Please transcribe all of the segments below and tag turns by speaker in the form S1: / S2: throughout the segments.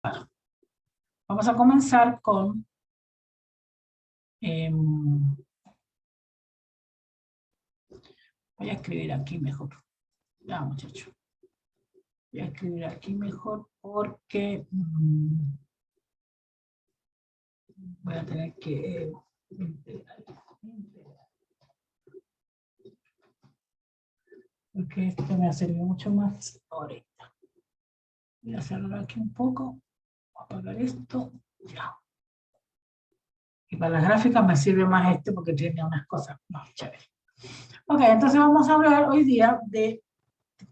S1: Vamos a comenzar con voy a escribir aquí mejor. Ya, muchachos. Voy a escribir aquí mejor porque voy a tener que porque esto me ha servido mucho más ahorita. Voy a cerrar aquí un poco. Apagar esto. Ya. Y para las gráficas me sirve más este porque tiene unas cosas más chéveres. Ok, entonces vamos a hablar hoy día de,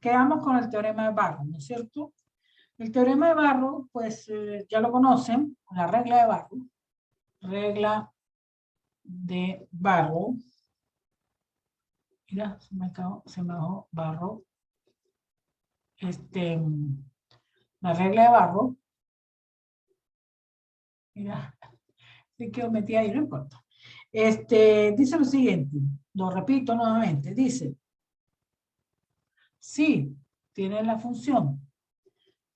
S1: quedamos con el teorema de Barrow, ¿no es cierto? El teorema de Barrow, pues ya lo conocen, la regla de Barrow. Regla de Barrow. Mira, se me bajó Barrow. La regla de Barrow. Mira, se quedó metida ahí, no importa. Dice lo siguiente, lo repito nuevamente, dice, si tiene la función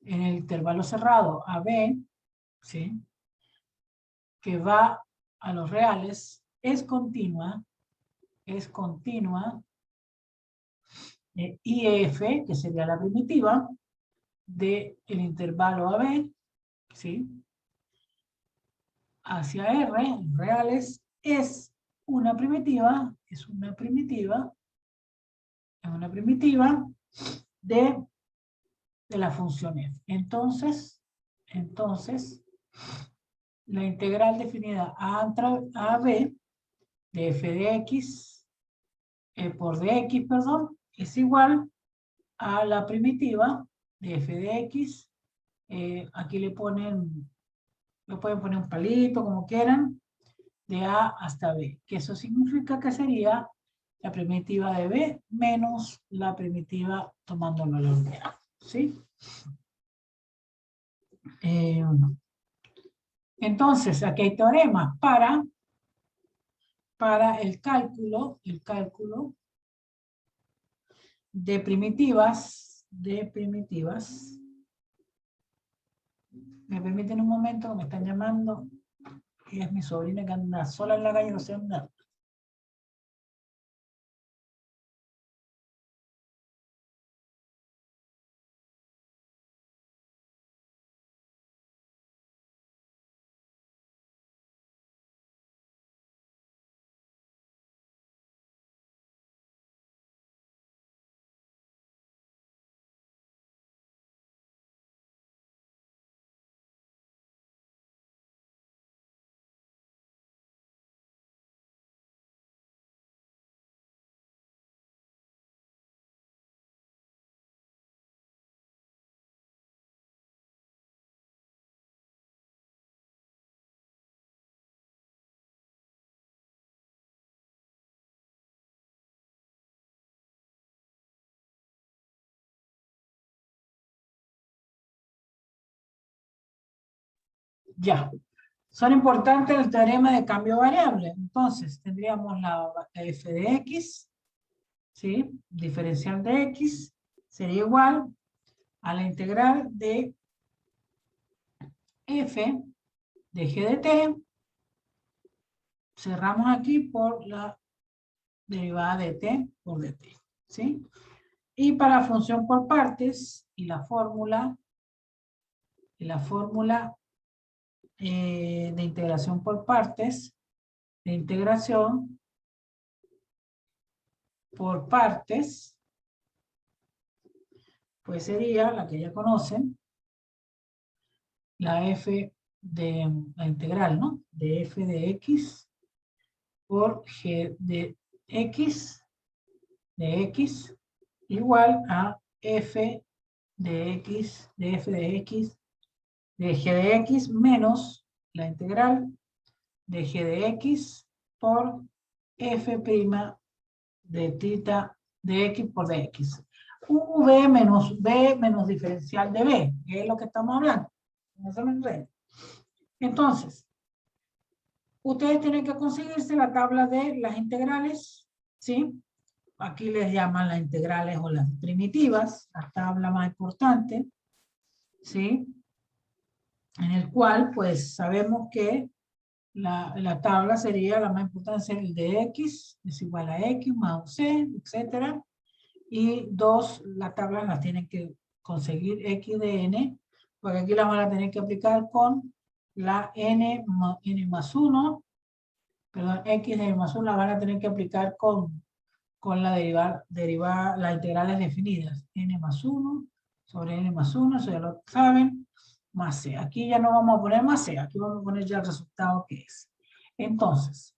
S1: en el intervalo cerrado AB, ¿sí?, que va a los reales, es continua, IF, que sería la primitiva, del intervalo AB, ¿sí?, hacia R, reales, es una primitiva de la función f. Entonces, la integral definida a b de f de x por dx, perdón, es igual a la primitiva de f de x. Aquí le pueden poner un palito, como quieran, de a hasta b, que eso significa que sería la primitiva de b menos la primitiva tomando el valor de a, ¿sí? Entonces, aquí hay teoremas para el cálculo de primitivas. ¿Me permiten un momento? Me están llamando. Ella es mi sobrina que anda sola en la calle, no sé dónde. Ya. Son importantes el teorema de cambio variable. Entonces, tendríamos la f de x, ¿sí? Diferencial de x sería igual a la integral de f de g de t. Cerramos aquí por la derivada de t por dt, ¿sí? Y para función por partes y la fórmula de integración por partes, de integración por partes, pues sería la que ya conocen, la f de la integral, ¿no? De f de x por g de x igual a f de x, de f de x, de g de x menos la integral de g de x por f' de tita de x por dx. V menos b menos diferencial de b, que es lo que estamos hablando. No se me enreden. Entonces, ustedes tienen que conseguirse la tabla de las integrales, ¿sí? Aquí les llaman las integrales o las primitivas, la tabla más importante, ¿sí? en el cual pues sabemos que la tabla sería, la más importante sería el de x es igual a x más un c, etcétera. Y dos, las tablas las tienen que conseguir x de n, porque aquí las van a tener que aplicar con la n más 1, perdón, x de n más 1 las van a tener que aplicar con la las integrales definidas, n más 1 sobre n más 1, eso ya lo saben, más c. Aquí ya no vamos a poner más c, aquí vamos a poner ya el resultado que es. Entonces,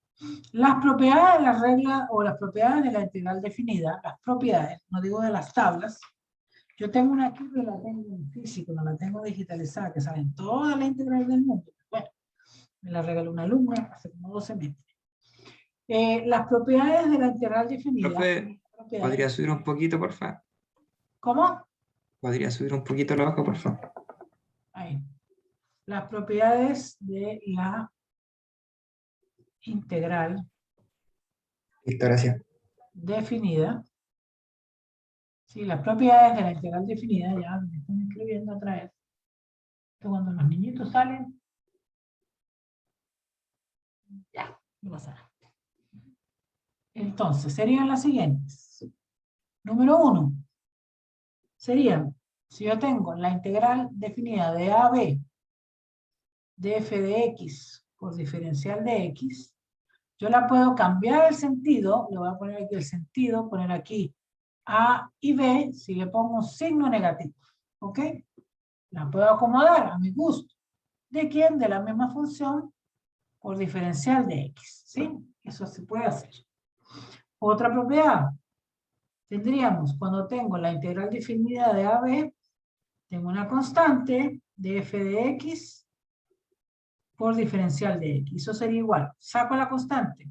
S1: las propiedades de la regla o las propiedades de la integral definida, las propiedades, no digo de las tablas, yo tengo una aquí que la tengo en físico, no la tengo digitalizada, que saben todas las integrales del mundo. Bueno, me la regaló una alumna hace como 12 meses. Las propiedades de la integral definida.
S2: Profe, ¿podría subir un poquito, por favor?
S1: ¿Cómo?
S2: ¿Podría subir un poquito la hoja, por favor?
S1: Ahí. Las propiedades de la integral
S2: Listo, gracias.
S1: definida. Sí, las propiedades de la integral definida, ya me están escribiendo otra vez. Esto cuando los niñitos salen, ya, no pasa nada. Entonces, serían las siguientes. Número 1. Serían, si yo tengo la integral definida de AB de f de x por diferencial de x, yo la puedo cambiar el sentido, le voy a poner aquí el sentido, poner aquí A y B, si le pongo un signo negativo, ¿ok? La puedo acomodar a mi gusto. ¿De quién? De la misma función por diferencial de x, ¿sí? Eso se puede hacer. Otra propiedad, tendríamos, cuando tengo la integral definida de AB, tengo una constante de f de x por diferencial de x. Eso sería igual. Saco la constante.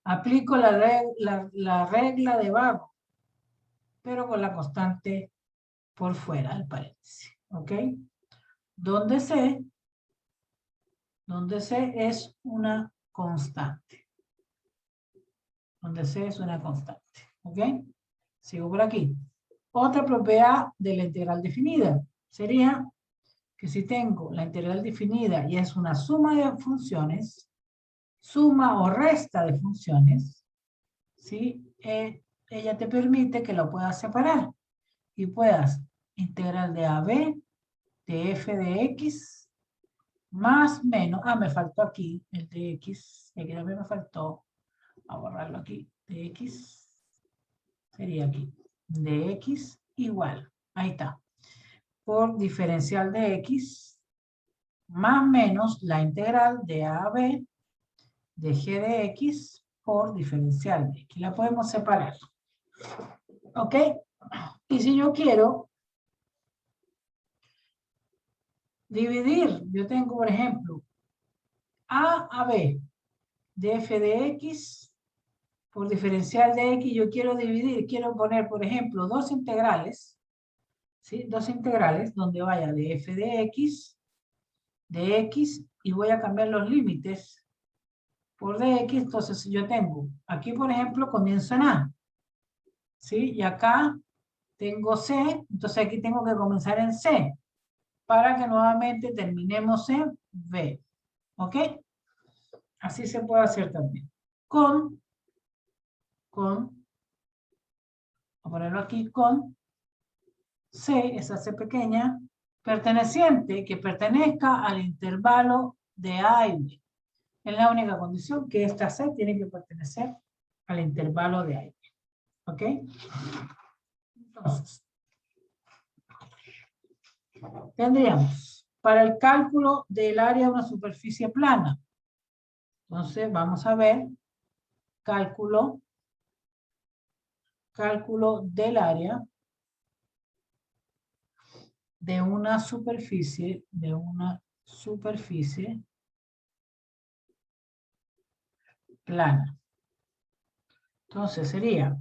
S1: Aplico la regla de Barrow, pero con la constante por fuera del paréntesis. ¿Ok? Donde C es una constante. Donde C es una constante. ¿Ok? Sigo por aquí. Otra propiedad de la integral definida sería que si tengo la integral definida y es una suma de funciones, suma o resta de funciones, ¿sí? Ella te permite que lo puedas separar y puedas integral de AB de f de x más menos, me faltó aquí el de x, aquí también me faltó, a borrarlo aquí, de x, sería aquí, de x igual, ahí está, por diferencial de x más menos la integral de a a b de g de x por diferencial de x. La podemos separar. ¿Ok? Y si yo quiero dividir, yo tengo, por ejemplo, a b de f de x por diferencial de x, yo quiero dividir, quiero poner, por ejemplo, dos integrales, ¿sí? Dos integrales donde vaya de f de x, y voy a cambiar los límites por dx, entonces yo tengo, aquí por ejemplo comienzo en A, ¿sí? Y acá tengo C, entonces aquí tengo que comenzar en C, para que nuevamente terminemos en B, ¿ok? Así se puede hacer también. Voy a ponerlo aquí, con C, esa C pequeña, perteneciente, que pertenezca al intervalo de A y B. Es la única condición que esta C tiene que pertenecer al intervalo de A y B. ¿Ok? Entonces, tendríamos para el cálculo del área de una superficie plana. Entonces, vamos a ver cálculo del área de una superficie, plana. Entonces sería,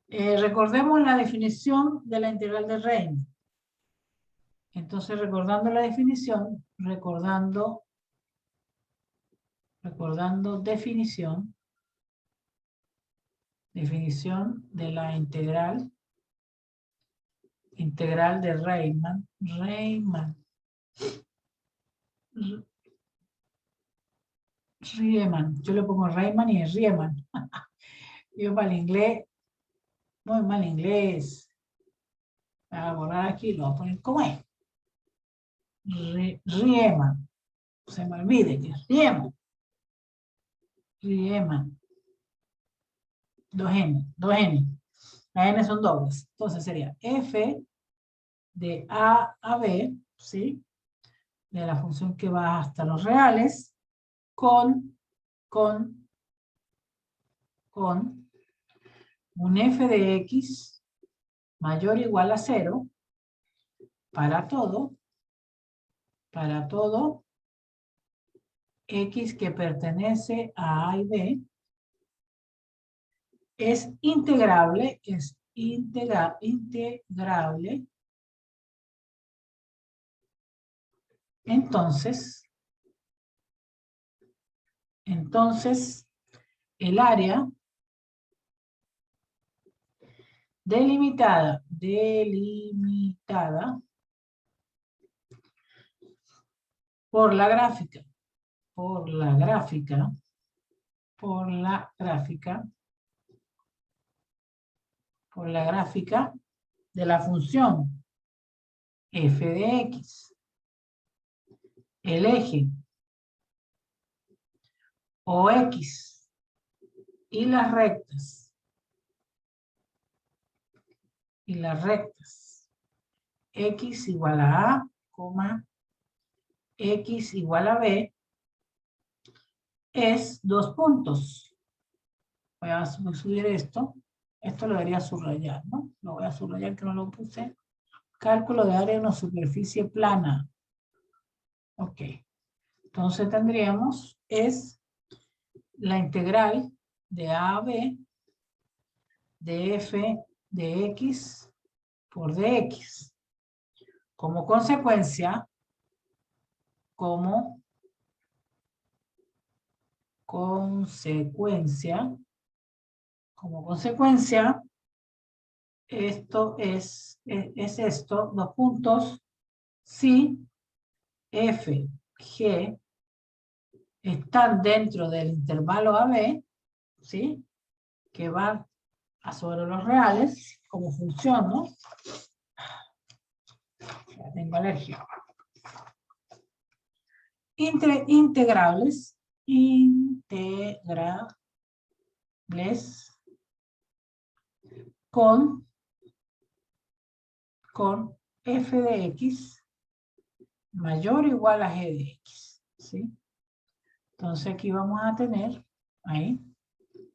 S1: recordemos la definición de la integral de Reine. Entonces, recordando la definición, recordando definición de la integral integral de Riemann, yo le pongo Riemann y es Riemann. Yo para el inglés, muy mal inglés. Voy a borrar aquí, lo voy a poner como es. Riemann. Se me olvide que es Riemann. Riemann. 2n. Las n son dobles. Entonces sería f de a a b, ¿sí? De la función que va hasta los reales, con un f de x mayor o igual a 0 para todo x que pertenece a A y B es integrable, entonces el área delimitada por la gráfica de la función f de x, el eje o x y las rectas x igual a a, x igual a b es 2 puntos. Voy a subir esto. Esto lo debería subrayar, ¿no? Lo voy a subrayar que no lo puse. Cálculo de área de una superficie plana. Ok. Entonces tendríamos es la integral de a a b de f de x por dx. Como consecuencia, esto es esto, 2 puntos, si f, g están dentro del intervalo AB, ¿sí? Que va a sobre los reales, como función, ¿no? Ya tengo alergia. Integrables con f de x mayor o igual a g de x, ¿sí? Entonces aquí vamos a tener, ahí,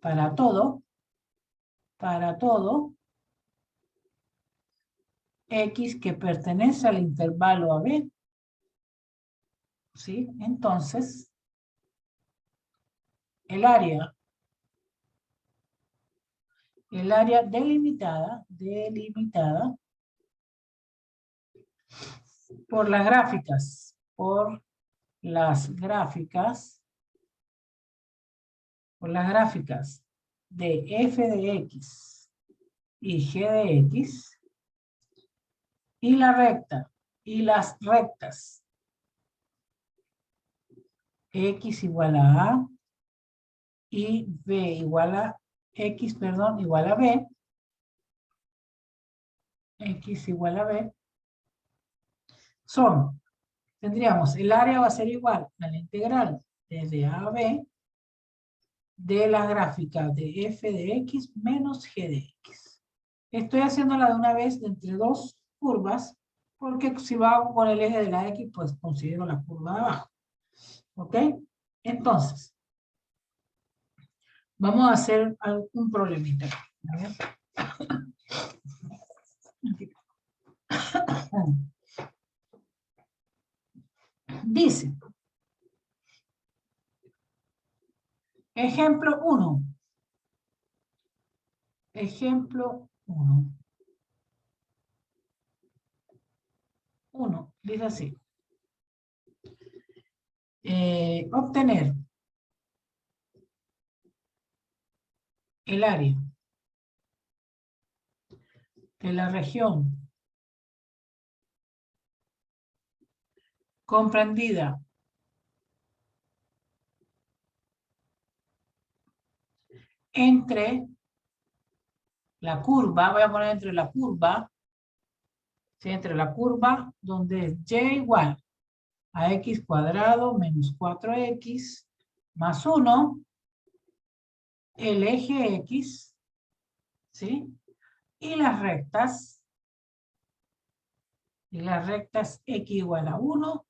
S1: para todo, x que pertenece al intervalo AB, ¿sí? Entonces, el área delimitada por las gráficas, de f de x y g de x y las rectas x igual a a y b igual a x, perdón, igual a b, x igual a b, tendríamos el área va a ser igual a la integral desde a a b de las gráficas de f de x menos g de x. Estoy haciéndola de una vez entre dos curvas, porque si va con el eje de la x, pues considero la curva de abajo. ¿Ok? Entonces, vamos a hacer un problemita. A ver. Dice, ejemplo 1. Ejemplo 1. 1, dice así. Obtener el área de la región comprendida entre la curva, voy a poner entre la curva, ¿sí? Entre la curva donde es y igual a x cuadrado menos 4x más 1, el eje x, ¿sí? Y las rectas x igual a 1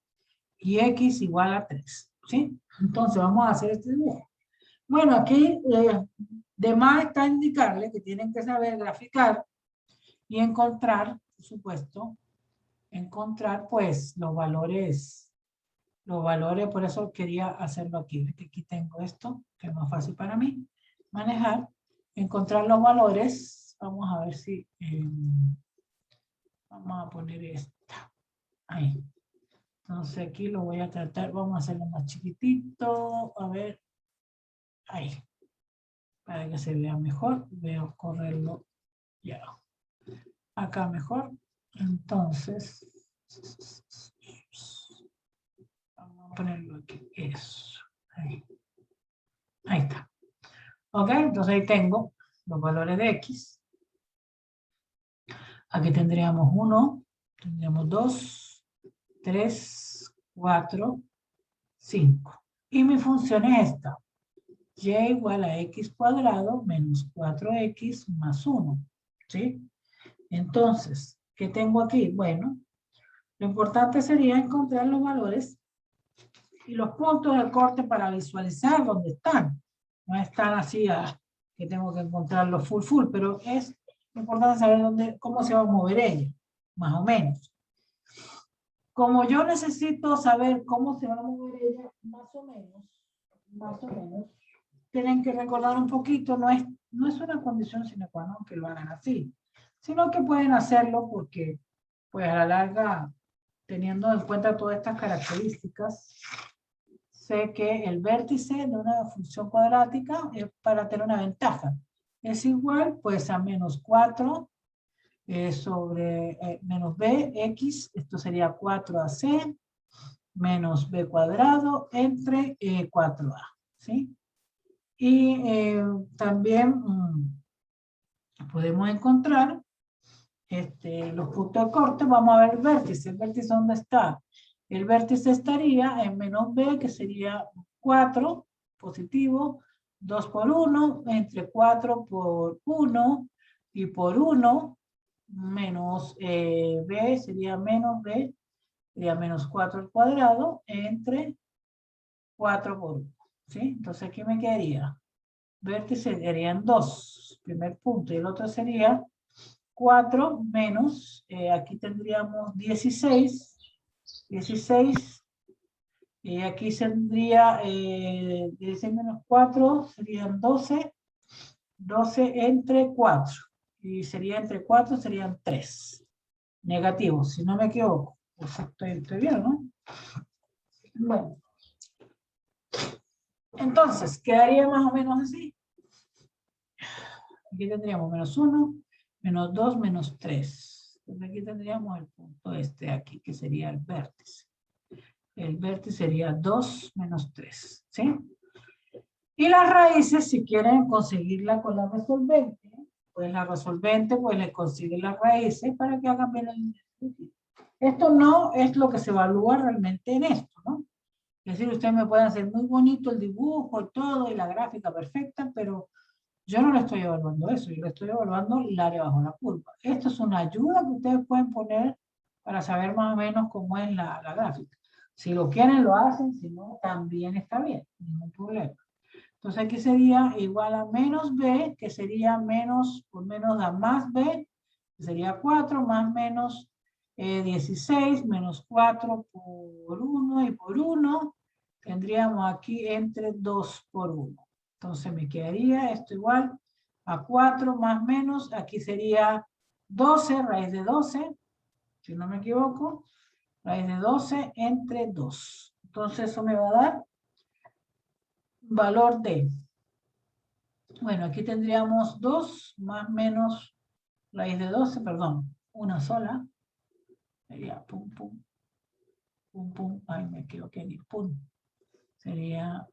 S1: y x igual a 3, ¿sí? Entonces vamos a hacer este dibujo. Bueno, aquí de más está indicarle que tienen que saber graficar y encontrar, por supuesto, encontrar pues los valores, por eso quería hacerlo aquí. Que aquí tengo esto, que es más fácil para mí manejar. Encontrar los valores, vamos a ver si, vamos a poner esta, ahí. Entonces aquí lo voy a tratar, vamos a hacerlo más chiquitito, a ver, ahí, para que se vea mejor, voy a correrlo ya. Acá mejor, entonces, vamos a ponerlo aquí, eso, ahí, ahí está. Ok, entonces ahí tengo los valores de x. Aquí tendríamos 1, tendríamos 2, 3, 4, 5. Y mi función es esta. Y igual a x cuadrado menos 4x más 1. ¿Sí? Entonces, ¿qué tengo aquí? Bueno, lo importante sería encontrar los valores y los puntos de corte para visualizar dónde están. No están así que tengo que encontrarlos full, pero es importante saber cómo se va a mover ella, más o menos. Como yo necesito saber cómo se va a mover ella, más o menos, tienen que recordar un poquito, no es una condición sine qua non que lo hagan así, sino que pueden hacerlo porque, pues a la larga, teniendo en cuenta todas estas características, sé que el vértice de una función cuadrática es para tener una ventaja. Es igual, pues, a menos 4 sobre menos bx, esto sería 4ac, menos b cuadrado entre 4a, ¿sí? Y también podemos encontrar los puntos de corte. Vamos a ver el vértice. ¿El vértice dónde está? El vértice estaría en menos b, que sería 4, positivo, 2 por 1, entre 4 por 1 y por 1, menos b, sería menos b, sería menos 4 al cuadrado, entre 4 por 1. ¿Sí? Entonces aquí me quedaría, vértice serían 2, primer punto, y el otro sería 4 menos, aquí tendríamos 16, y aquí tendría 16 menos 4, serían 12 entre 4, y sería entre 4, serían 3, negativos, si no me equivoco. Estoy bien, ¿no? Bueno, entonces, quedaría más o menos así. Aquí tendríamos menos 1, menos 2, menos 3. Entonces aquí tendríamos el punto aquí, que sería el vértice. El vértice sería 2 menos 3, ¿sí? Y las raíces, si quieren conseguirla con la resolvente, pues la resolvente, pues le consigue las raíces para que hagan bien el ejercicio. Esto no es lo que se evalúa realmente en esto, ¿no? Es decir, ustedes me pueden hacer muy bonito el dibujo y todo, y la gráfica perfecta, pero yo no le estoy evaluando eso, yo le estoy evaluando el área bajo la curva. Esto es una ayuda que ustedes pueden poner para saber más o menos cómo es la gráfica. Si lo quieren, lo hacen, si no, también está bien, ningún problema. Entonces aquí sería igual a menos b, que sería menos por menos da más b, que sería 4, más menos 16, menos 4 por 1 y por 1, tendríamos aquí entre 2 por 1. Entonces me quedaría esto igual a 4 más menos, aquí sería 12, raíz de 12, si no me equivoco, raíz de 12 entre 2. Entonces eso me va a dar valor de, bueno, aquí tendríamos 2 más menos raíz de 12, perdón, una sola, sería pum, pum, pum, pum, ay, me equivoqué aquí, pum. Sería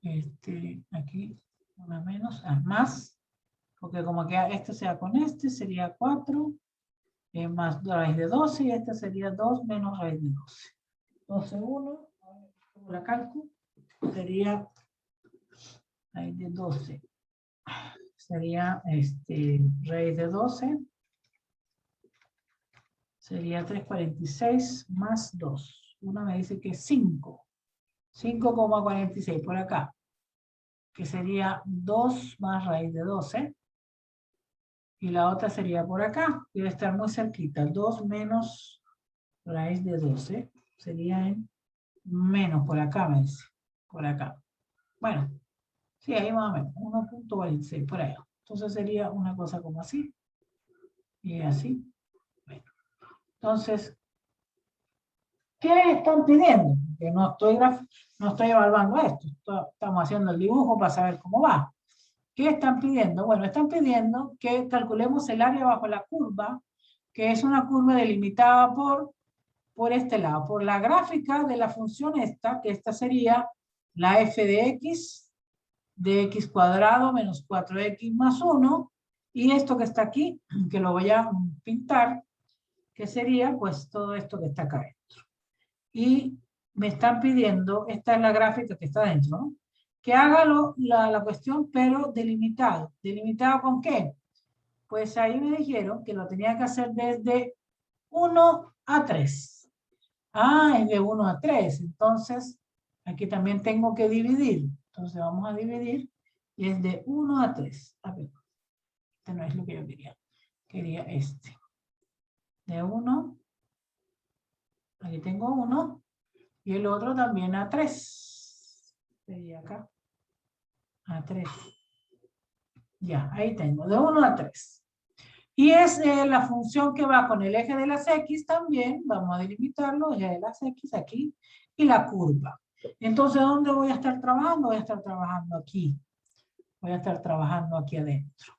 S1: aquí, una menos, más, porque como que este sea con este, sería 4, más raíz de 12, y este sería 2 menos raíz de 12. 12, 1, como la cálculo, sería raíz de 12. Sería raíz de 12, sería 346 más 2. Una me dice que es 5. 5,46 por acá, que sería 2 más raíz de 12. Y la otra sería por acá, debe estar muy cerquita. 2 menos raíz de 12 sería en menos por acá, me dice. Por acá. Bueno, sí, ahí más o menos. 1,46 por ahí. Entonces sería una cosa como así. Y así. Bueno. Entonces, ¿qué están pidiendo? Que no estoy evaluando esto. Estamos haciendo el dibujo para saber cómo va. ¿Qué están pidiendo? Bueno, están pidiendo que calculemos el área bajo la curva, que es una curva delimitada por este lado, por la gráfica de la función esta, que esta sería la f de x cuadrado menos 4x más 1, y esto que está aquí, que lo voy a pintar, que sería pues todo esto que está acá adentro. Y me están pidiendo, esta es la gráfica que está dentro, ¿no? Que haga la cuestión, pero delimitado. ¿Delimitado con qué? Pues ahí me dijeron que lo tenía que hacer desde 1 a 3. Ah, es de 1 a 3. Entonces, aquí también tengo que dividir. Entonces, vamos a dividir. Y es de 1 a 3. A ver, este no es lo que yo quería. Quería este. De 1. Aquí tengo 1. Y el otro también a 3. Sería acá. A 3. Ya, ahí tengo. De 1 a 3. Y es la función que va con el eje de las X también. Vamos a delimitarlo. Eje de las X aquí. Y la curva. Entonces, ¿dónde voy a estar trabajando? Voy a estar trabajando aquí. Voy a estar trabajando aquí adentro.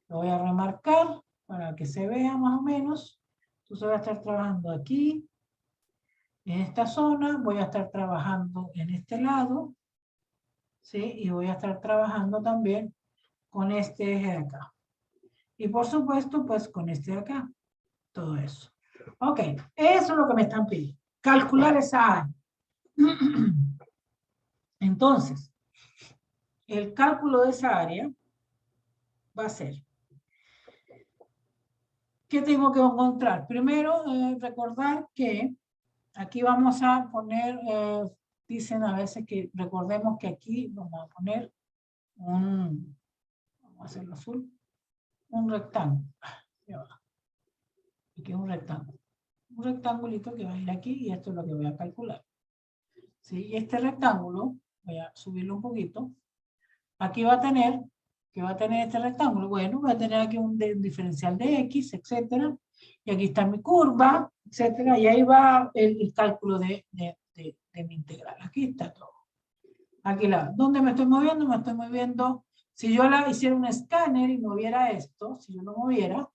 S1: Lo voy a remarcar para que se vea más o menos. Entonces voy a estar trabajando aquí. En esta zona. Voy a estar trabajando en este lado. ¿Sí? Y voy a estar trabajando también con este eje de acá. Y por supuesto, pues con este de acá. Todo eso. Ok, eso es lo que me están pidiendo. Calcular esa área. Entonces, el cálculo de esa área va a ser, ¿qué tengo que encontrar? Primero, recordar que aquí vamos a poner, dicen a veces que recordemos que aquí vamos a poner vamos a hacerlo azul, un rectángulo. Aquí es un rectángulo. Un rectangulito que va a ir aquí y esto es lo que voy a calcular. ¿Sí? Y este rectángulo, voy a subirlo un poquito. Aquí va a tener, ¿qué va a tener este rectángulo? Bueno, va a tener aquí un diferencial de X, etcétera. Y aquí está mi curva, etcétera. Y ahí va el cálculo de mi integral. Aquí está todo. Aquí ¿dónde me estoy moviendo? Me estoy moviendo. Si yo hiciera un escáner y moviera esto, si yo lo moviera,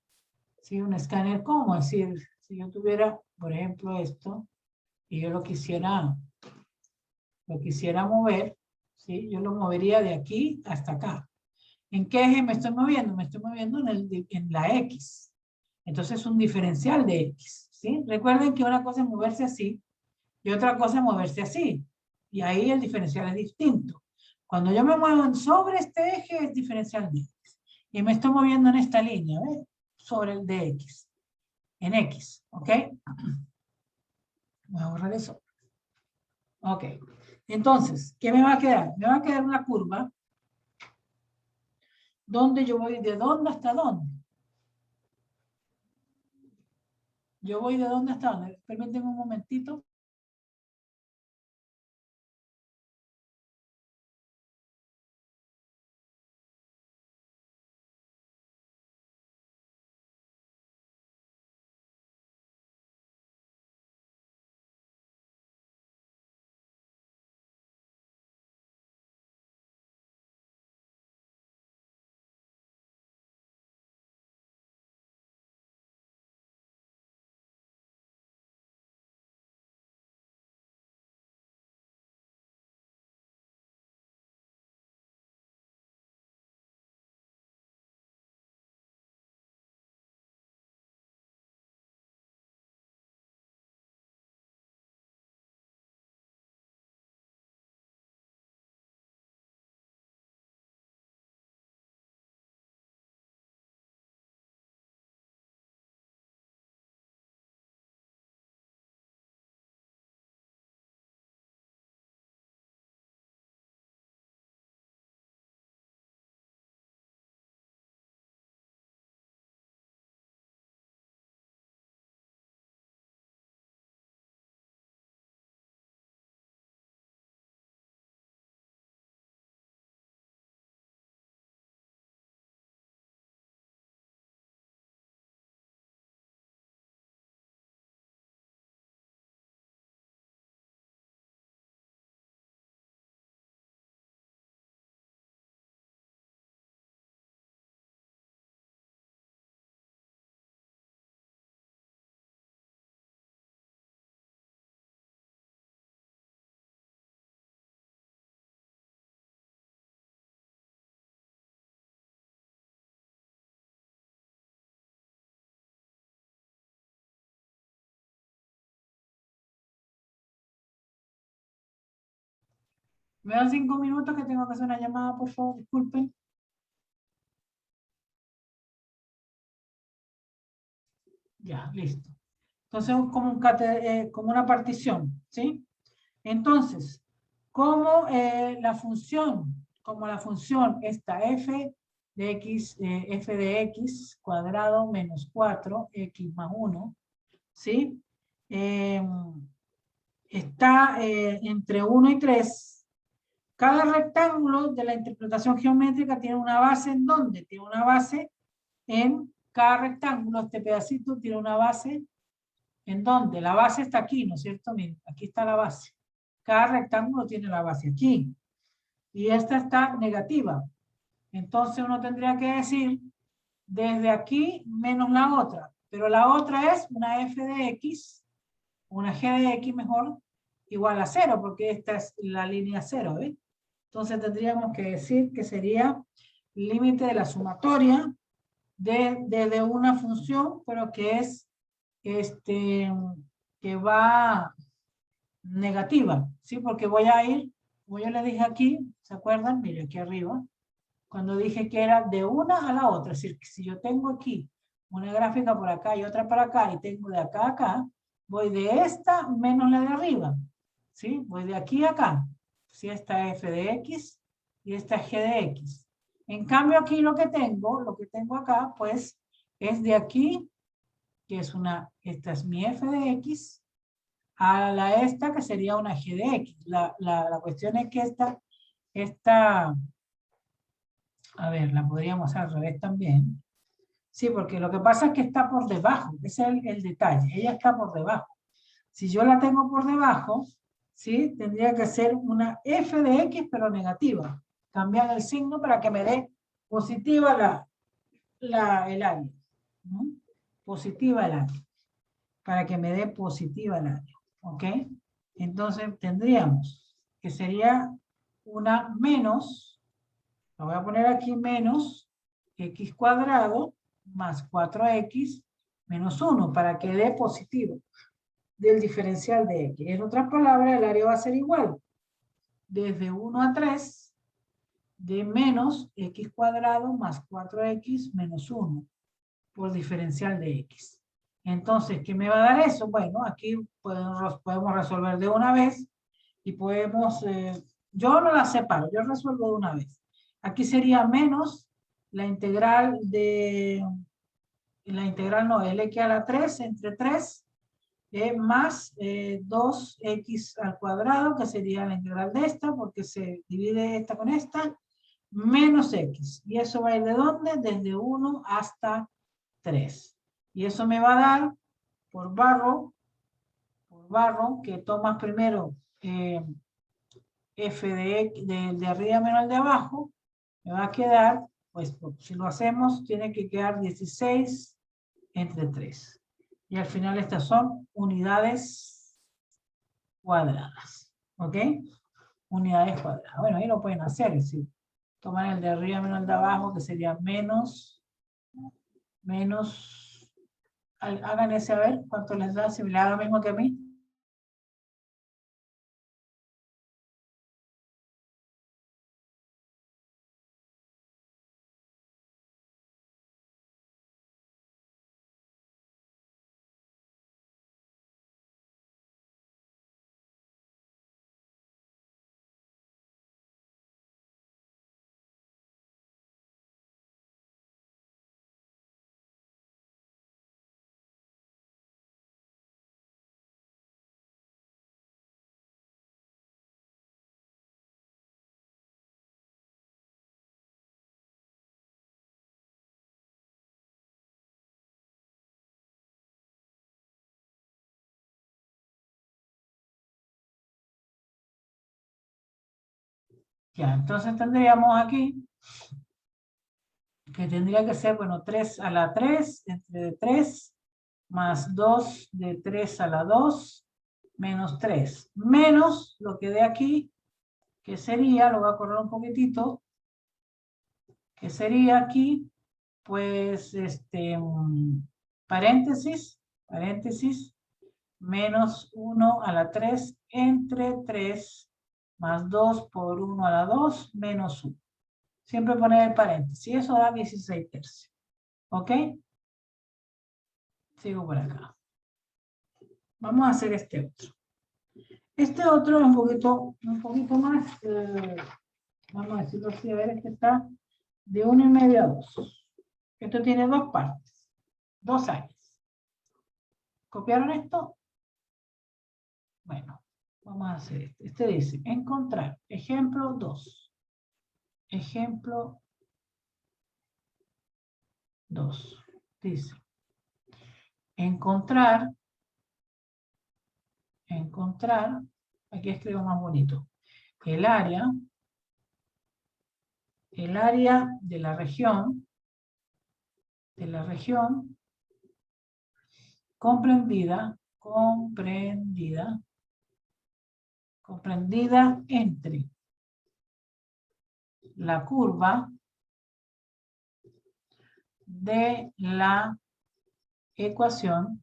S1: si un escáner, ¿cómo? Es decir, si yo tuviera, por ejemplo, esto, y yo lo quisiera mover, ¿sí? Yo lo movería de aquí hasta acá. ¿En qué eje me estoy moviendo? Me estoy moviendo en la X. Entonces es un diferencial de X, ¿sí? Recuerden que una cosa es moverse así y otra cosa es moverse así. Y ahí el diferencial es distinto. Cuando yo me muevo sobre este eje es diferencial de X. Y me estoy moviendo en esta línea, ¿ves? Sobre el de X. En X, ¿ok? Voy a borrar eso. Ok. Entonces, ¿qué me va a quedar? Me va a quedar una curva donde yo voy de dónde hasta dónde. Yo voy de dónde hasta dónde. Permíteme un momentito. ¿Me dan 5 minutos que tengo que hacer una llamada, por favor? Disculpen. Ya, listo. Entonces, como una partición, ¿sí? Entonces, como la función esta f de x cuadrado menos 4x más 1, ¿sí? Está entre 1 y 3. Cada rectángulo de la interpretación geométrica tiene una base ¿en dónde? Tiene una base en cada rectángulo. Este pedacito tiene una base ¿en dónde? La base está aquí, ¿no es cierto? Miren, aquí está la base. Cada rectángulo tiene la base aquí. Y esta está negativa. Entonces uno tendría que decir desde aquí menos la otra. Pero la otra es una f de x, una g de x mejor, igual a 0, porque esta es la línea 0, ¿ves? Entonces tendríamos que decir que sería límite de la sumatoria de una función, pero que es que va negativa, ¿sí? Porque voy a ir, como yo les dije aquí, ¿se acuerdan? Mire, aquí arriba, cuando dije que era de una a la otra, es decir, que si yo tengo aquí una gráfica por acá y otra para acá, y tengo de acá a acá, voy de esta menos la de arriba, ¿sí? Voy de aquí a acá, si esta es f de x y esta es g de x. En cambio aquí lo que tengo acá, pues, es de aquí, que es esta es mi f de x, a la esta que sería una g de x. La cuestión es que esta, a ver, la podríamos hacer al revés también. Sí, porque lo que pasa es que está por debajo, ese es el detalle, ella está por debajo. Si yo la tengo por debajo, ¿sí? Tendría que ser una f de x, pero negativa. Cambiar el signo para que me dé positiva el área. ¿No? Positiva el área. Para que me dé positiva el área. ¿Ok? Entonces tendríamos que sería una menos, lo voy a poner aquí, menos x cuadrado más 4x menos 1 para que dé positivo del diferencial de x. En otras palabras, el área va a ser igual desde 1 a 3 de menos x cuadrado más 4x menos 1 por diferencial de x. Entonces, ¿qué me va a dar eso? Bueno, aquí podemos resolver de una vez y podemos, yo no la separo, yo resuelvo de una vez. Aquí sería menos la integral no, el x a la 3 entre 3 más 2x al cuadrado, que sería la integral de esta, porque se divide esta con esta, menos x. ¿Y eso va a ir de dónde? Desde 1 hasta 3. Y eso me va a dar, por barro, que tomas primero f de arriba menos el de abajo, me va a quedar, pues si lo hacemos, tiene que quedar 16 entre 3. Y al final estas son unidades cuadradas. ¿Ok? Unidades cuadradas. Bueno, ahí lo pueden hacer, es decir, toman el de arriba menos el de abajo, que sería menos, hagan ese a ver cuánto les da, si me le da lo mismo que a mí. Ya, entonces tendríamos aquí que tendría que ser, bueno, 3 a la 3, entre 3, más 2 de 3 a la 2, menos 3, menos lo que dé aquí, que sería, lo voy a correr un poquitito, que sería aquí, pues, paréntesis, menos 1 a la 3 entre 3 más 2 por 1 a la 2 menos 1. Siempre poner el paréntesis. Eso da 16 tercios. ¿Ok? Sigo por acá. Vamos a hacer este otro. Este otro es un poquito más, vamos a decirlo así, a ver, este está de 1,5 a 2. Esto tiene dos partes, dos áreas. ¿Copiaron esto? Bueno, vamos a hacer este. Este dice, encontrar, ejemplo 2. Ejemplo 2. Dice, encontrar, aquí escribo más bonito, el área de la región, comprendida entre la curva de la ecuación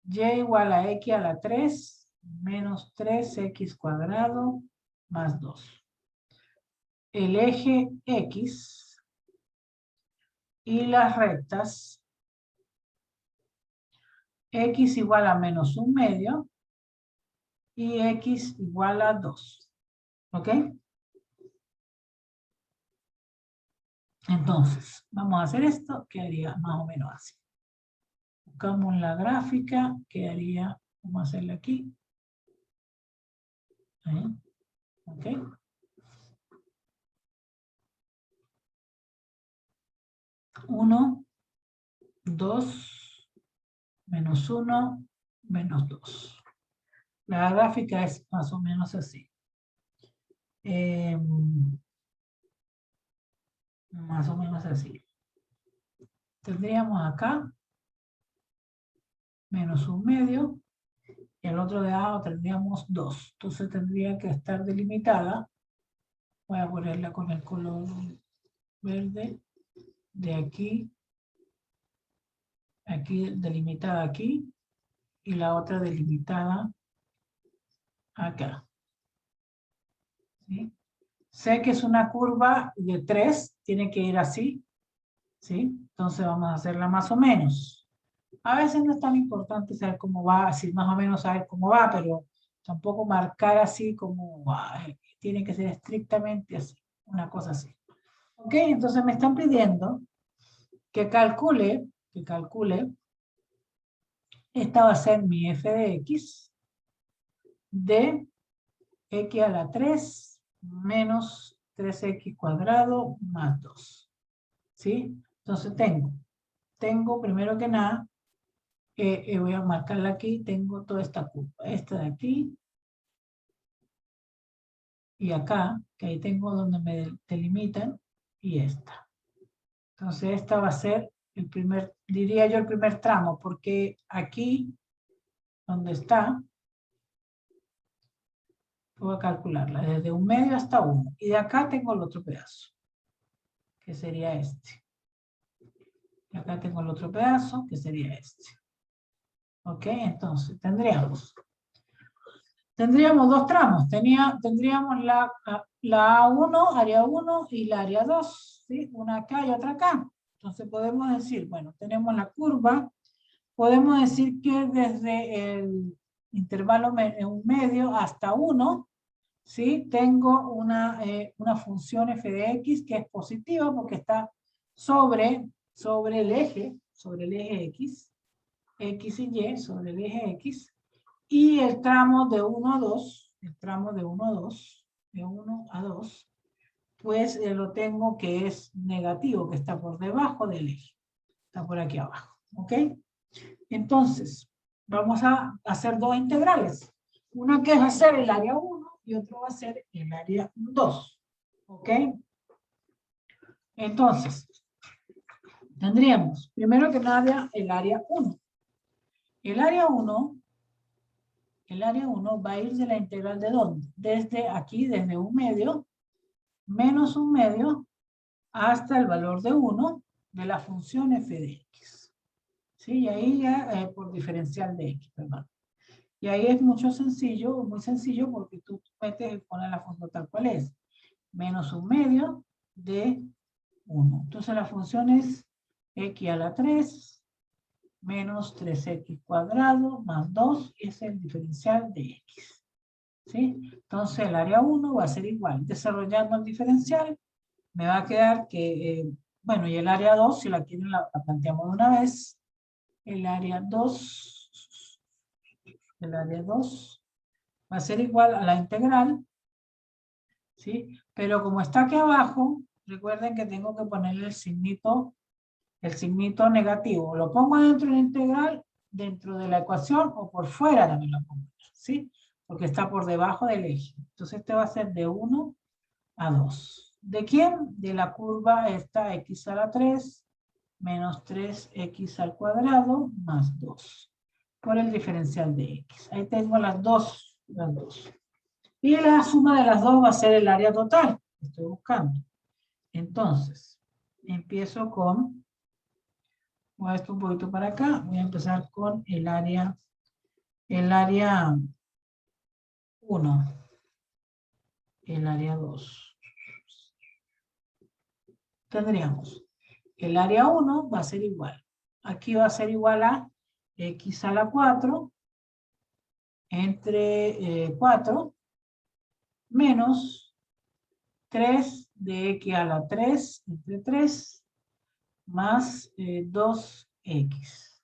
S1: y igual a x a la 3 menos 3x cuadrado más 2. El eje x y las rectas x igual a menos 1/2 y x igual a 2. ¿Ok? Entonces, vamos a hacer esto, quedaría más o menos así. Buscamos la gráfica, quedaría, vamos a hacerla aquí. Ahí. ¿Ok? Uno, 2, menos 1, menos 2. La gráfica es más o menos así. Más o menos así. Tendríamos acá menos 1/2 y el otro lado tendríamos 2. Entonces tendría que estar delimitada. Voy a ponerla con el color verde. De aquí delimitada aquí y la otra delimitada acá. ¿Sí? Sé que es una curva de 3, tiene que ir así, ¿sí? Entonces vamos a hacerla más o menos. A veces no es tan importante saber cómo va, así más o menos saber cómo va, pero tampoco marcar así como va. Tiene que ser estrictamente así, una cosa así. ¿Ok? Entonces me están pidiendo que calcule, esta va a ser mi f de x, de x a la 3 menos 3x cuadrado más 2. ¿Sí? Entonces tengo primero que nada, voy a marcarla aquí, tengo toda esta curva, esta de aquí y acá, que ahí tengo donde me delimitan, y esta. Entonces esta va a ser el primer, diría yo el primer tramo, porque aquí, donde está, voy a calcularla, desde 1/2 hasta 1. Y de acá tengo el otro pedazo, que sería este. Y acá tengo el otro pedazo, que sería este. ¿Ok? Entonces, tendríamos dos tramos. Tendríamos la A1, área 1, y la área 2. ¿Sí? Una acá y otra acá. Entonces podemos decir, bueno, tenemos la curva. Podemos decir que desde el intervalo 1/2 hasta 1, ¿sí? Tengo una función f de x que es positiva porque está sobre el eje x y y sobre el eje x, y el tramo de 1 a 2, de 1 a 2, pues lo tengo que es negativo, que está por debajo del eje, está por aquí abajo, ¿ok? Entonces, vamos a hacer dos integrales. Una que va a ser el área 1 y otro va a ser el área 2. ¿Ok? Entonces, tendríamos, primero que nada, el área 1. El área 1 va a ir de la integral de ¿dónde? Desde aquí, desde 1/2, menos 1/2, hasta el valor de 1 de la función f de x. ¿Sí? Y ahí ya por diferencial de x, perdón. Y ahí es muy sencillo porque tú metes y pones la función tal cual es. Menos 1/2 de 1. Entonces la función es x a la 3 menos 3x cuadrado más 2, y es el diferencial de x. ¿Sí? Entonces el área 1 va a ser igual. Desarrollando el diferencial, me va a quedar que, bueno, y el área 2, si la quieren, la planteamos de una vez. El área 2 va a ser igual a la integral, ¿sí? Pero como está aquí abajo, recuerden que tengo que ponerle el signito negativo. Lo pongo dentro de la integral, dentro de la ecuación, o por fuera también lo pongo, ¿sí? Porque está por debajo del eje. Entonces este va a ser de 1 a 2. ¿De quién? De la curva esta x a la 3 menos 3x al cuadrado más 2 por el diferencial de x. Ahí tengo las dos. Y la suma de las dos va a ser el área total que estoy buscando. Entonces, empiezo con, voy a esto un poquito para acá, voy a empezar con el área 1, el área 2. Tendríamos, el área 1 va a ser igual. Aquí va a ser igual a x a la 4 entre 4 menos 3 de x a la 3 entre 3 más 2x.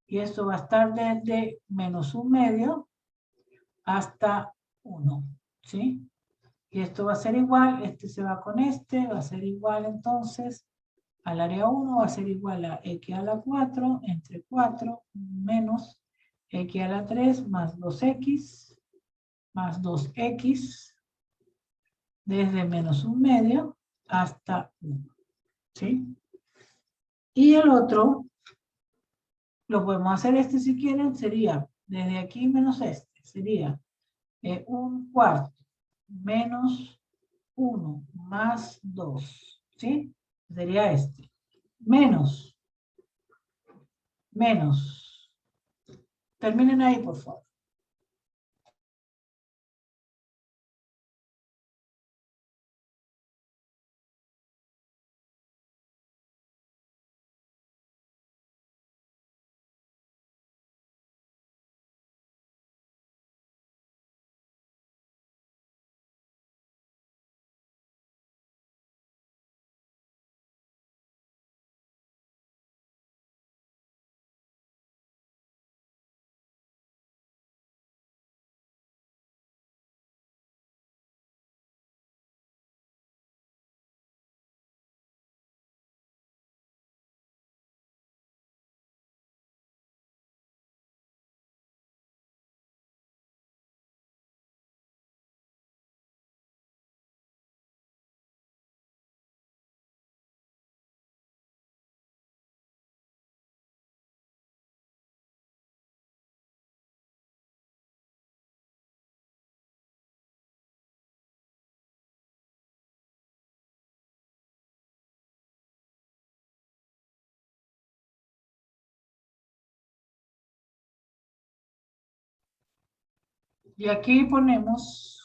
S1: Y esto va a estar desde menos 1/2 hasta 1, ¿sí? Y esto va a ser igual, este se va con este, va a ser igual entonces al área 1, va a ser igual a x a la 4 entre 4 menos x a la 3 más 2x más 2x desde menos 1/2 hasta 1, ¿sí? Y el otro, lo podemos hacer este si quieren, sería desde aquí menos este, sería 1/4 menos 1 más 2, ¿sí? Sería este. Menos. Terminen ahí, por favor. Y aquí ponemos...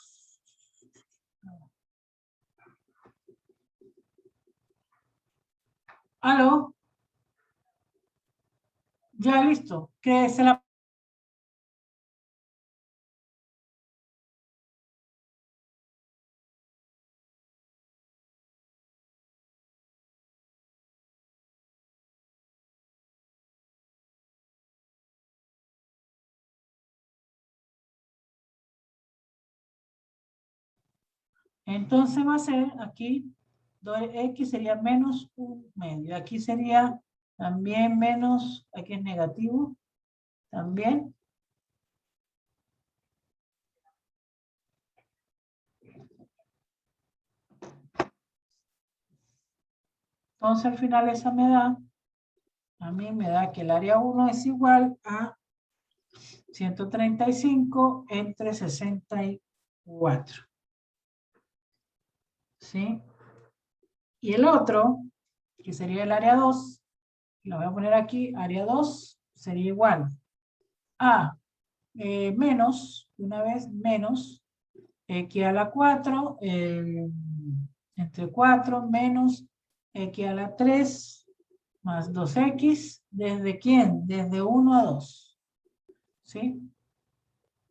S1: ¿Aló? Ya listo. Que se la... Entonces va a ser aquí, x sería menos 1/2. Aquí sería también menos, aquí es negativo, también. Entonces al final esa a mí me da que el área 1 es igual a 135 entre 64. ¿Sí? Y el otro, que sería el área 2, lo voy a poner aquí, área 2 sería igual a menos, una vez, menos x a la 4, entre 4 menos x a la 3 más 2x, ¿desde quién? Desde 1 a 2, ¿sí?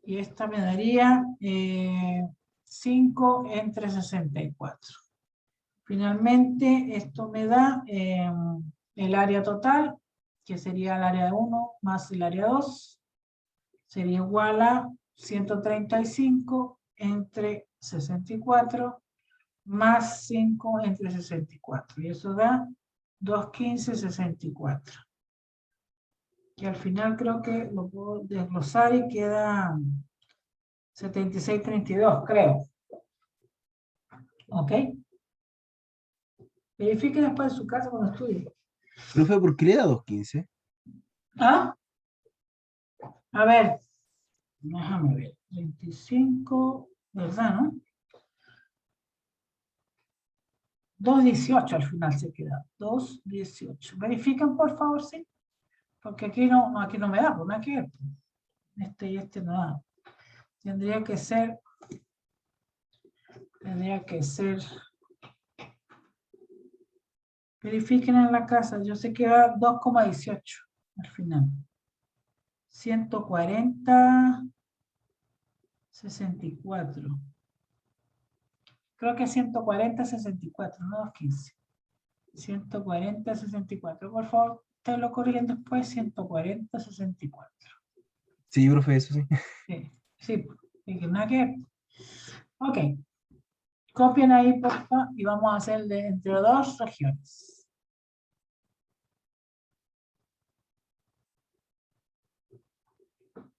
S1: Y esta me daría 5 entre 64. Finalmente, esto me da el área total, que sería el área 1 más el área 2, sería igual a 135 entre 64 más 5 entre 64. Y eso da 215,64. Y al final creo que lo puedo desglosar y queda 76,32, creo. ¿Ok? Verifique después de su casa cuando estudie.
S3: Profe, ¿por qué le da 215?
S1: ¿Ah? A ver, déjame ver. 25, ¿verdad, no? 2,18 al final se queda. 2,18. Verifican, por favor, sí. Porque aquí no me da, pues aquí este y este no da. Tendría que ser. Verifiquen en la casa. Yo sé que va 2,18 al final. 140, 64. Creo que 140, 64, no 215. 140, 64. Por favor, te lo corrigen después. 140, 64.
S3: Sí, profe, eso sí.
S1: Sí, sí, que nada que ver. Ok. Copien ahí, porfa, y vamos a hacer de entre dos regiones.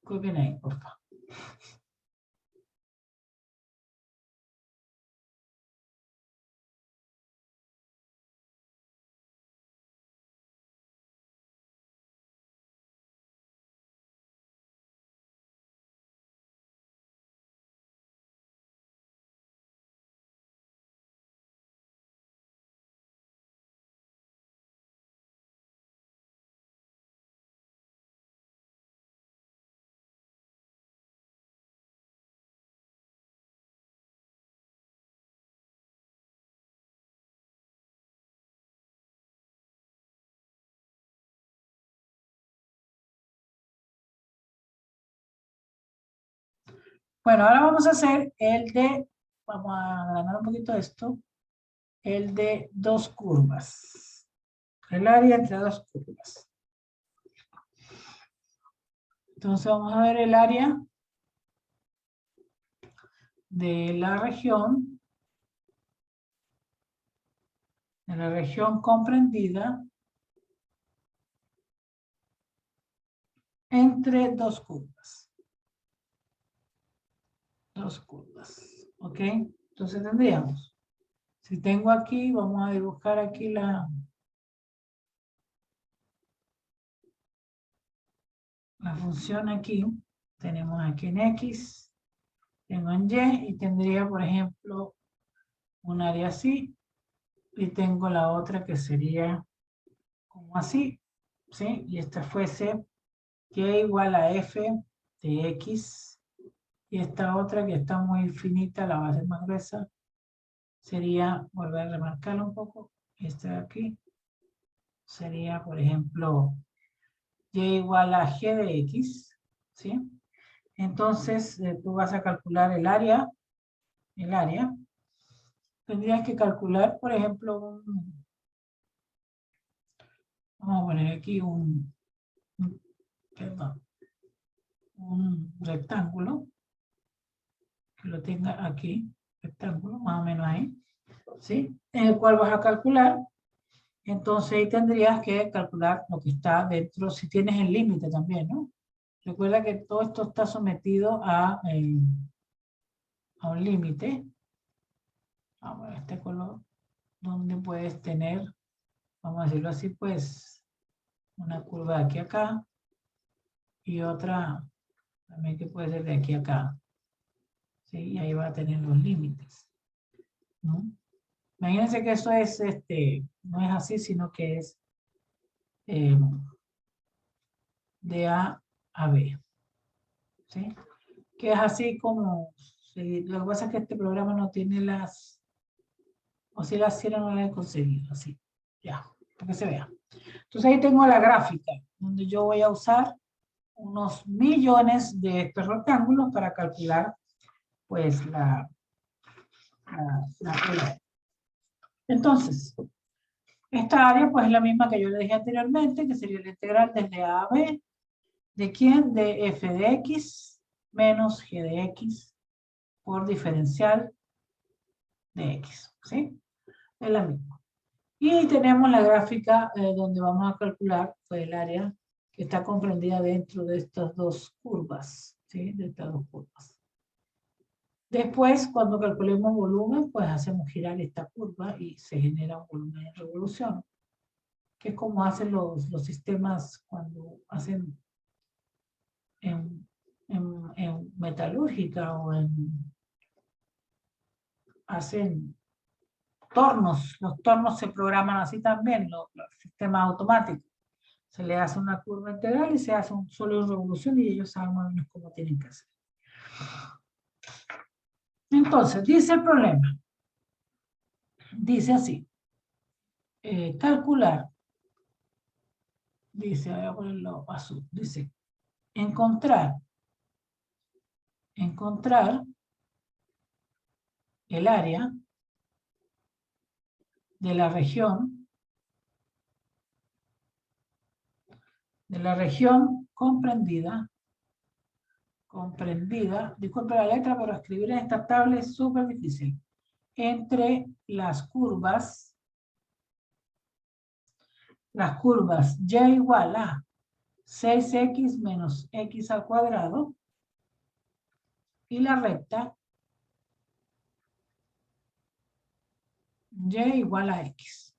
S1: Copien ahí, porfa. Bueno, ahora vamos a hacer vamos a agrandar un poquito esto, el de dos curvas. El área entre dos curvas. Entonces vamos a ver el área de la región comprendida entre dos curvas. Dos curvas, ¿ok? Entonces tendríamos, si tengo aquí, vamos a dibujar aquí la función aquí. Tenemos aquí en X, tengo en Y, y tendría, por ejemplo, un área así, y tengo la otra que sería como así, ¿sí? Y esta fuese y igual a f de x, y esta otra que está muy finita, la base más gruesa, sería, volver a remarcarlo un poco, esta de aquí, sería, por ejemplo, y igual a g de x, ¿sí? Entonces, tú vas a calcular el área, tendrías que calcular, por ejemplo, vamos a poner aquí perdón, un rectángulo, que lo tenga aquí, rectángulo, más o menos ahí, ¿sí? En el cual vas a calcular, entonces ahí tendrías que calcular lo que está dentro, si tienes el límite también, ¿no? Recuerda que todo esto está sometido a un límite. Vamos a ver este color, donde puedes tener, vamos a decirlo así, pues, una curva de aquí a acá, y otra también que puede ser de aquí a acá, ¿sí? Y ahí va a tener los límites, ¿no? Imagínense que eso es, no es así, sino que es de A a B, ¿sí? Que es así como, sí, lo que pasa es que este programa no tiene las, o si las tiene no las he conseguido, así, ya, para que se vea. Entonces ahí tengo la gráfica, donde yo voy a usar unos millones de estos rectángulos para calcular, pues, la área. Entonces, esta área, pues, es la misma que yo le dije anteriormente, que sería la integral desde A a B, ¿de quién? De f de x menos g de x por diferencial de x, ¿sí? Es la misma. Y tenemos la gráfica donde vamos a calcular, pues, el área que está comprendida dentro de estas dos curvas, ¿sí? De estas dos curvas. Después, cuando calculemos volumen, pues hacemos girar esta curva y se genera un volumen de revolución, que es como hacen los sistemas cuando hacen en metalúrgica o hacen tornos. Los tornos se programan así también, los sistemas automáticos. Se le hace una curva integral y se hace solo una revolución y ellos saben más o menos cómo tienen que hacer. Entonces, dice el problema. Dice así. Calcular. Dice, voy a ponerlo azul. Dice, encontrar el área de la región comprendida, disculpe la letra, pero escribir en esta tabla es súper difícil, entre las curvas y igual a 6x menos x al cuadrado y la recta y igual a x.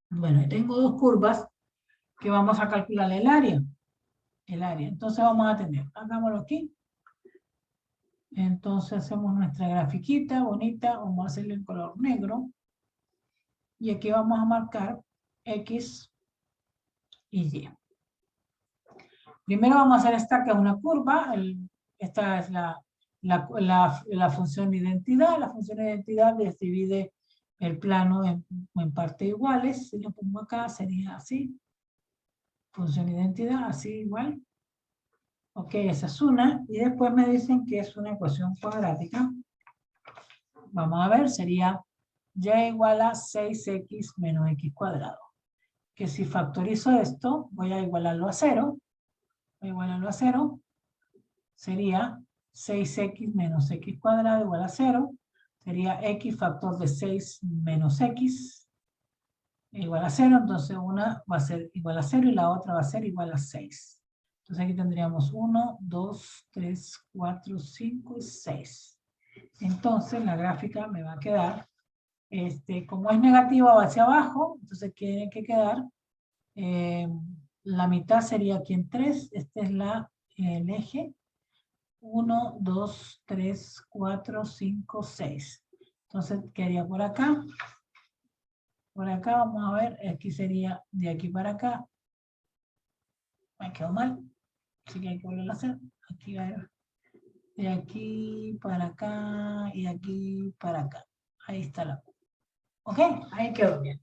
S1: Bueno, tengo dos curvas que vamos a calcular el área. Entonces vamos a tener, hagámoslo aquí. Entonces hacemos nuestra grafiquita bonita, vamos a hacerle en color negro. Y aquí vamos a marcar X y Y. Primero vamos a hacer esta, que es una curva. Esta es la función de identidad. La función de identidad divide el plano en partes iguales. Si lo pongo acá, sería así. Función de identidad, así igual. Ok, esa es una. Y después me dicen que es una ecuación cuadrática. Vamos a ver, sería y igual a 6x menos x cuadrado. Que si factorizo esto, voy a igualarlo a 0. Voy a igualarlo a 0. Sería 6x menos x cuadrado igual a 0. Sería x factor de 6 menos x igual a 0. Entonces una va a ser igual a 0 y la otra va a ser igual a 6. Entonces aquí tendríamos 1, 2, 3, 4, 5 y 6. Entonces la gráfica me va a quedar, como es negativa va hacia abajo, entonces tiene que quedar, la mitad sería aquí en 3, este es el eje, 1, 2, 3, 4, 5, 6. Entonces quedaría por acá vamos a ver, aquí sería de aquí para acá, me quedó mal, así que hay que volverlo a hacer, aquí va a ir de aquí para acá y de aquí para acá, ahí está la curva, ok, ahí quedó bien.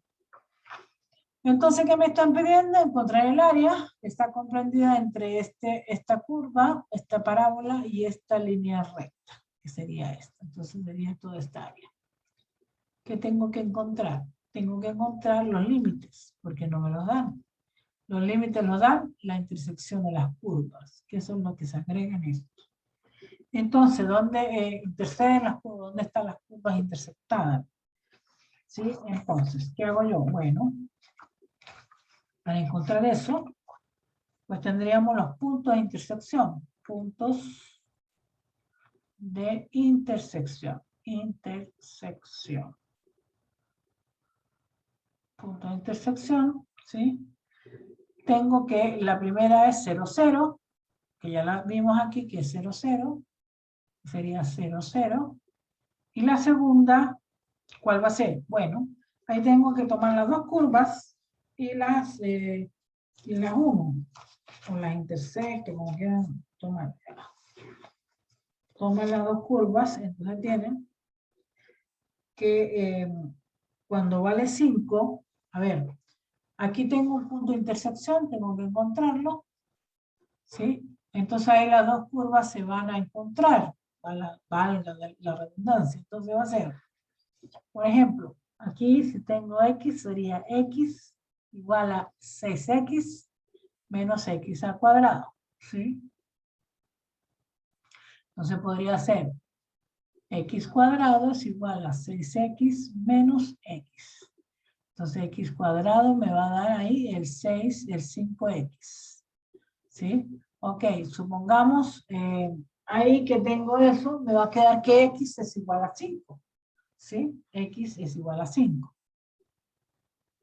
S1: Entonces, ¿qué me están pidiendo? Encontrar el área que está comprendida entre esta curva, esta parábola y esta línea recta, que sería esta. Entonces, sería toda esta área. ¿Qué tengo que encontrar? Tengo que encontrar los límites, porque no me los dan. Los límites los dan la intersección de las curvas, que eso es lo que se agrega en esto. Entonces, ¿dónde interceden las curvas? ¿Dónde están las curvas intersectadas? ¿Sí? Entonces, ¿qué hago yo? Bueno, para encontrar eso, pues tendríamos los puntos de intersección. Puntos de intersección. Punto de intersección, ¿sí? Tengo que, la primera es 0, 0, que ya la vimos aquí, que es 0, 0. Sería 0, 0. Y la segunda, ¿cuál va a ser? Bueno, ahí tengo que tomar las dos curvas y las uno. o las intersecto, como quieran tomar. Toman las dos curvas, entonces tienen que cuando vale 5, a ver, aquí tengo un punto de intersección, tengo que encontrarlo, ¿sí? Entonces ahí las dos curvas se van a encontrar, valga la redundancia. Entonces va a ser, por ejemplo, aquí si tengo x, sería x igual a 6x menos x al cuadrado, ¿sí? Entonces podría ser x cuadrado es igual a 6x menos x. Entonces x cuadrado me va a dar ahí el 6, el 5x. ¿Sí? Ok, supongamos ahí que tengo eso, me va a quedar que x es igual a 5. ¿Sí? X es igual a 5.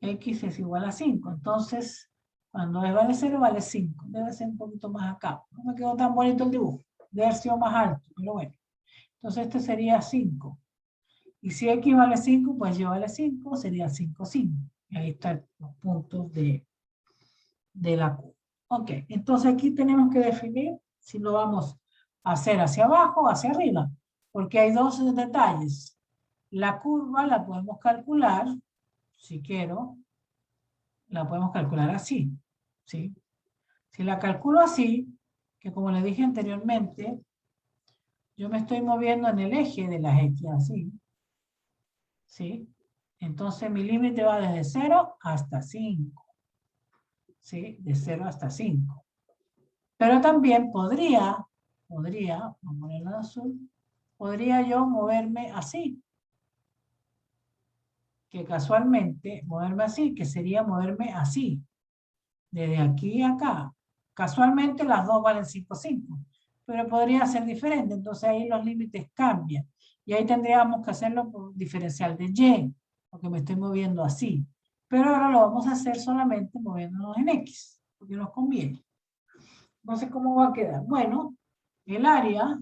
S1: X es igual a 5. Entonces, cuando es vale 0, vale 5. Debe ser un poquito más acá. No me quedó tan bonito el dibujo. Debe haber sido más alto, pero bueno. Entonces este sería 5. Y si x vale 5, pues y vale 5, sería 5, 5. Y ahí están los puntos de la curva. Ok, entonces aquí tenemos que definir si lo vamos a hacer hacia abajo o hacia arriba. Porque hay dos detalles. La curva la podemos calcular, si quiero, la podemos calcular así. ¿Sí? Si la calculo así, que como les dije anteriormente, yo me estoy moviendo en el eje de las x, así. ¿Sí? Entonces mi límite va desde 0 hasta 5. ¿Sí? De 0 hasta 5. Pero también podría, vamos a ponerlo en azul, podría yo moverme así. Que casualmente, moverme así, que sería moverme así. Desde aquí a acá. Casualmente las dos valen 5, 5. Pero podría ser diferente. Entonces ahí los límites cambian. Y ahí tendríamos que hacerlo por diferencial de y. Porque me estoy moviendo así. Pero ahora lo vamos a hacer solamente moviéndonos en x. Porque nos conviene. Entonces, ¿cómo va a quedar? Bueno, el área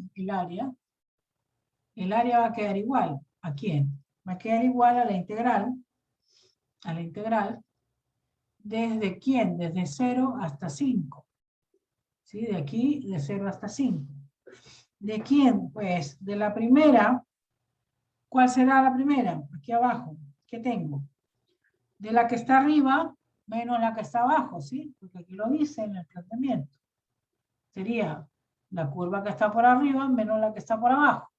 S1: va a quedar igual. ¿A quién? Va a quedar igual a la integral. ¿Desde quién? Desde 0 hasta 5. ¿Sí? De aquí, de 0 hasta 5. ¿De quién? Pues de la primera. ¿Cuál será la primera? Aquí abajo. ¿Qué tengo? De la que está arriba menos la que está abajo, ¿sí? Porque aquí lo dice en el planteamiento. Sería la curva que está por arriba menos la que está por abajo.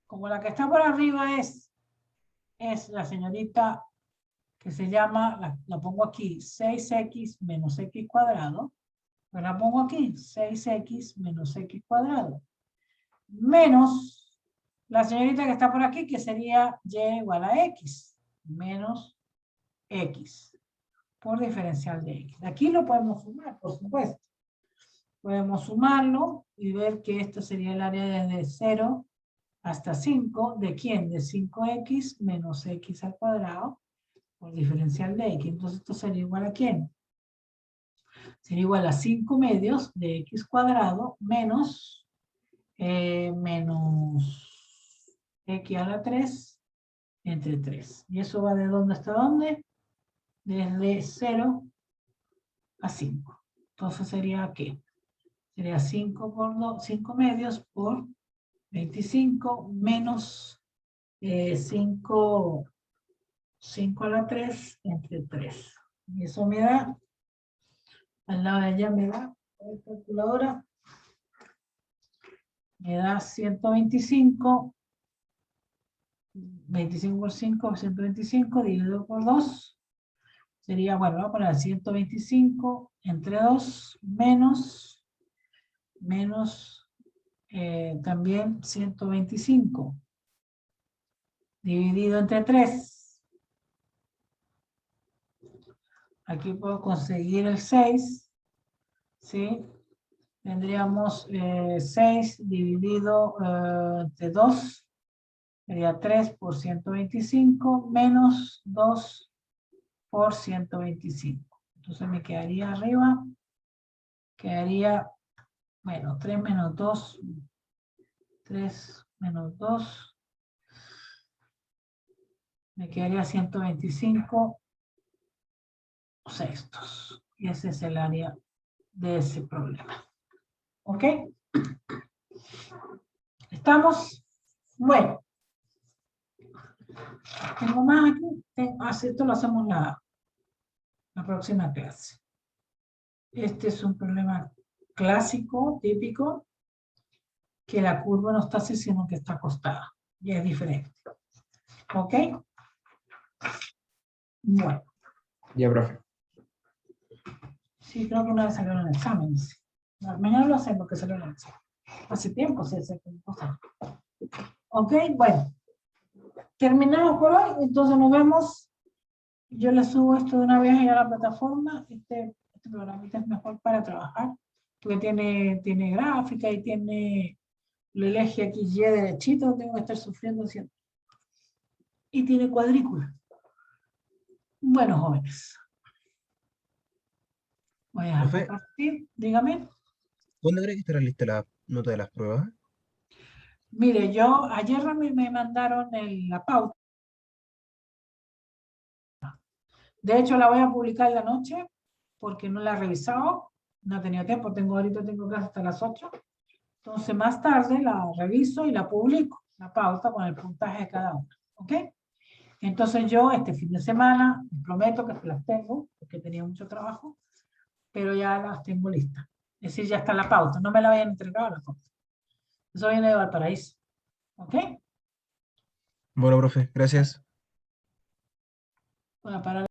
S1: Como la que está por arriba es la señorita que se llama, la pongo aquí, 6x menos x cuadrado. Pues la pongo aquí, 6x menos x cuadrado. Menos la señorita que está por aquí, que sería y igual a x. Menos x. Por diferencial de x. Aquí lo podemos sumar, por supuesto. Podemos sumarlo y ver que esto sería el área desde 0 hasta 5. ¿De quién? De 5x menos x al cuadrado por diferencial de x. Entonces esto sería igual a ¿quién? Sería igual a 5 medios de x cuadrado menos x a la 3 entre 3. ¿Y eso va de dónde hasta dónde? Desde 0 a 5. Entonces sería ¿qué? Sería 5 por 2, 5 medios por 25 menos 5 a la 3 entre 3. Y eso me da, al lado de allá me da, la calculadora, me da 125, 25 por 5, 125 dividido por 2. Sería, bueno, voy a poner 125 entre 2 menos también 125 dividido entre 3. Aquí puedo conseguir el 6, ¿sí? Tendríamos 6 dividido entre 2, sería 3 por 125 menos 2 por 125. Entonces me quedaría arriba, bueno, 3 menos 2, 3 menos 2, me quedaría 125 sextos. Y ese es el área de ese problema. ¿Ok? ¿Estamos? Bueno. Tengo más aquí. Así esto lo hacemos la próxima clase. Este es un problema clásico, típico, que la curva no está así, sino que está acostada. Y es diferente. ¿Ok? Bueno.
S2: Ya, profe.
S1: Sí, creo que una vez salió en el examen. Sí. Mañana lo hacemos porque salió en el examen. Hace tiempo se hace cosas. Ok, bueno. Terminamos por hoy, entonces nos vemos. Yo le subo esto de una vez allá a la plataforma. Este programa es mejor para trabajar, porque tiene gráfica y tiene el eje aquí Y derechito, tengo que estar sufriendo siempre. Y tiene cuadrícula. Bueno, jóvenes. Voy a
S3: Profe,
S1: compartir, dígame.
S3: ¿cuándo cree que estará lista la nota de las pruebas?
S1: Mire, yo ayer me mandaron la pauta. De hecho, la voy a publicar en la noche porque no la he revisado. No he tenido tiempo. Ahorita tengo clase hasta las 8. Entonces, más tarde la reviso y la publico, la pauta con el puntaje de cada una. ¿Ok? Entonces, yo este fin de semana, me prometo que las tengo, porque tenía mucho trabajo, pero ya las tengo listas. Es decir, ya está la pauta. No me la vayan a entregar la pauta. Eso viene de Valparaíso. ¿Ok?
S3: Bueno, profe, gracias.
S1: Bueno, para